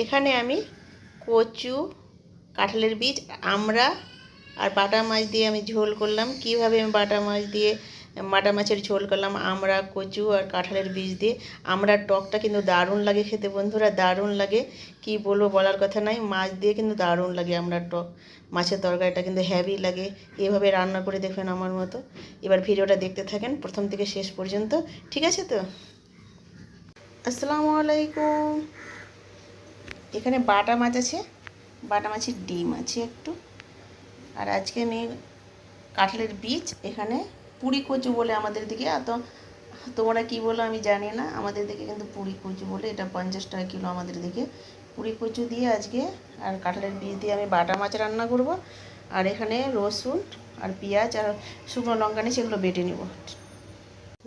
এখানে আমি কচু, কাঁঠালের বীজ, আমড়া আর বাটা মাছ দিয়ে আমি ঝোল করলাম। কিভাবে আমি বাটা মাছের ঝোল করলাম আমড়া, কচু আর কাঁঠালের বীজ দিয়ে। আমড়ার টকটা কিন্তু দারুণ লাগে খেতে বন্ধুরা, দারুণ লাগে, কি বলবো বলার কথা নাই। মাছ দিয়ে কিন্তু দারুণ লাগে আমড়ার টক, মাছের তরকারিটা কিন্তু হেভি লাগে। এভাবে রান্না করে দেখবেন আমার মতো। এবার ভিডিওটা দেখতে থাকেন প্রথম থেকে শেষ পর্যন্ত, ঠিক আছে তো? আসসালামু আলাইকুম। এখানে বাটা মাছ আছে, বাটা মাছের ডিম আছে একটু, আর আজকে আমি কাঁঠালের বীজ, এখানে পুরি কচু বলে আমাদের দিকে, তোমরা কি বলো আমি জানি না, আমাদের দিকে কিন্তু পুরি কচু বলে। এটা 50 টাকা কিলো আমাদের দিকে। পুরি কচু দিয়ে আজকে আর কাঁঠালের বীজ দিয়ে আমি বাটা মাছ রান্না করব। আর এখানে রসুন আর পেঁয়াজ আর শুকনো লঙ্কা নিয়ে সেগুলো বেটে নেব।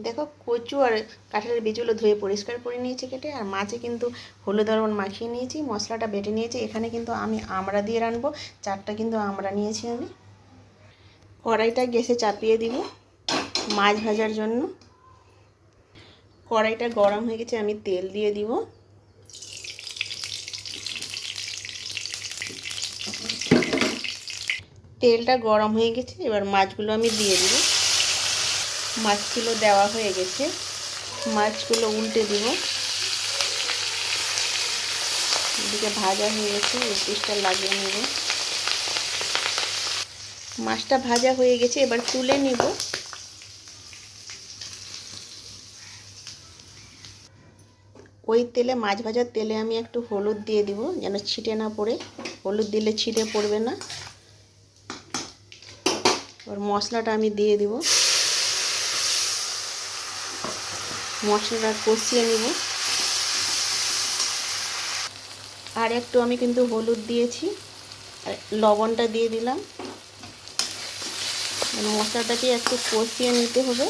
দেখো কচু আর কাঁঠালের বীজগুলো ধুয়ে পরিষ্কার করে নিয়েছি কেটে, আর মাছে কিন্তু হলুদ লবণ মাখিয়ে নিয়েছি, মশলাটা বেটে নিয়েছি। এখানে কিন্তু আমি আমড়া দিয়ে রানবো, 4টা কিন্তু আমড়া নিয়েছি আমি। কড়াইটা গ্যাসে চাপিয়ে দিব মাছ ভাজার জন্য। কড়াইটা গরম হয়ে গেছে, আমি তেল দিয়ে দিব। তেলটা গরম হয়ে গেছে, এবার মাছগুলো আমি দিয়ে দিব। মাছগুলো দেওয়া হয়ে গেছে, মাছগুলো উল্টে দিব। এদিকে ভাজা হয়ে গেছে, এই পিসটা লাগিয়ে নেব। মাছটা ভাজা হয়ে গেছে, এবার তুলে নিব। ওই তেলে, মাছ ভাজার তেলে আমি একটু হলুদ দিয়ে দিব, যেন ছিটে না পড়ে। হলুদ দিলে ছিটে পড়বে না। এবার মশলাটা আমি দিয়ে দিব, মশলাটা কষিয়ে নিব। আর একটু আমি কিন্তু হলুদ দিয়েছি, আর লবণটা দিয়ে দিলাম। মশলাটাকে একটু কষিয়ে নিতে হবে।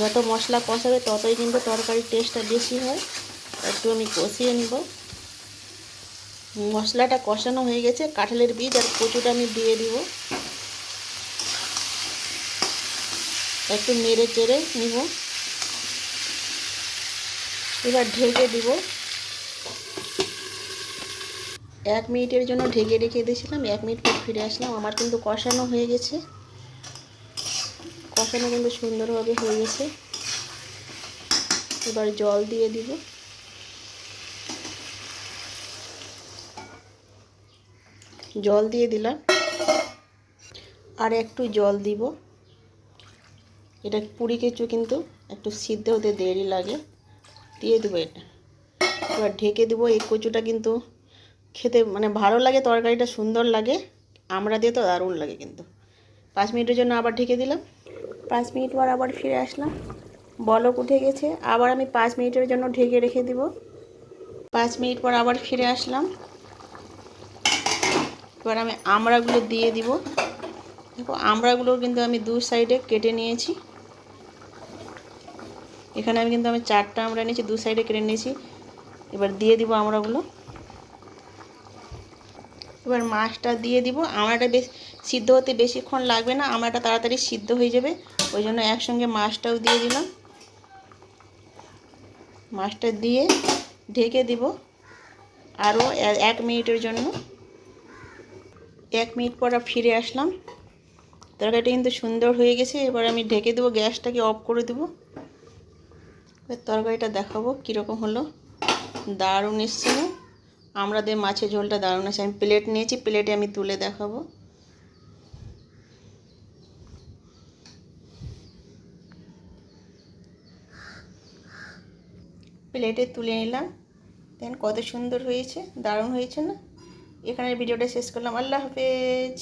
যত মশলা কষাবে ততই কিন্তু তরকারির টেস্টটা বেশি হয়। একটু আমি কষিয়ে নিব। মশলাটা কষানো হয়ে গেছে, কাঁঠালের বীজ আর কচুটা আমি দিয়ে দিব। একটু নেড়ে চেড়ে নিব। এবার ঢেকে দিব। 1 মিনিটের জন্য ঢেকে রেখে দিয়েছিলাম, 1 মিনিট পর ফিরে আসলাম। আমার কিন্তু কষানো হয়ে গেছে, কষানো কিন্তু সুন্দরভাবে হয়ে গেছে। এবার জল দিয়ে দিব। জল দিয়ে দিলাম, আর একটু জল দিব। এটা পুরি কচু কিন্তু একটু সিদ্ধ হতে দেরি লাগে, দিয়ে দেবো এটা। এবার ঢেকে দেবো। এই কচুটা কিন্তু খেতে মানে ভালো লাগে, তরকারিটা সুন্দর লাগে, আমড়া দিয়ে তো দারুণ লাগে কিন্তু। 5 মিনিটের জন্য আবার ঢেকে দিলাম। 5 মিনিট পর আবার ফিরে আসলাম, বলক উঠে গেছে। আবার আমি 5 মিনিটের জন্য ঢেকে রেখে দিব। 5 মিনিট পর আবার ফিরে আসলাম। এবার আমি আমড়াগুলো দিয়ে দিব। দেখো আমড়াগুলো কিন্তু আমি 2 সাইডে কেটে নিয়েছি। এখানে আমি 4টা আমড়া নিয়েছি, 2 সাইডে কেটে নিয়েছি। এবার দিয়ে দিব আমড়াগুলো। এবার মাছটা দিয়ে দিব। আমড়াটা বেশ সিদ্ধ হতে বেশিক্ষণ লাগবে না, আমড়াটা তাড়াতাড়ি সিদ্ধ হয়ে যাবে, ওই জন্য একসঙ্গে মাছটাও দিয়ে দিলাম। মাছটা দিয়ে ঢেকে দিব আরও 1 মিনিটের জন্য। 1 মিনিট পর ফিরে আসলাম। তরকারিটা কিন্তু সুন্দর হয়ে গেছে। এবার আমি ঢেকে দেবো, গ্যাসটাকে অফ করে দেবো। তরকারিটা দেখাবো কীরকম হলো, দারুণ এসেছিল। আমরা দিয়ে মাছের ঝোলটা দারুণ আছে। আমি প্লেট নিয়েছি, প্লেটে আমি তুলে দেখাবো। প্লেটে তুলে নিলাম, দেখেন কত সুন্দর হয়েছে, দারুণ হয়েছে না? এখানে ভিডিওটা শেষ করলাম। আল্লাহ হাফেজ।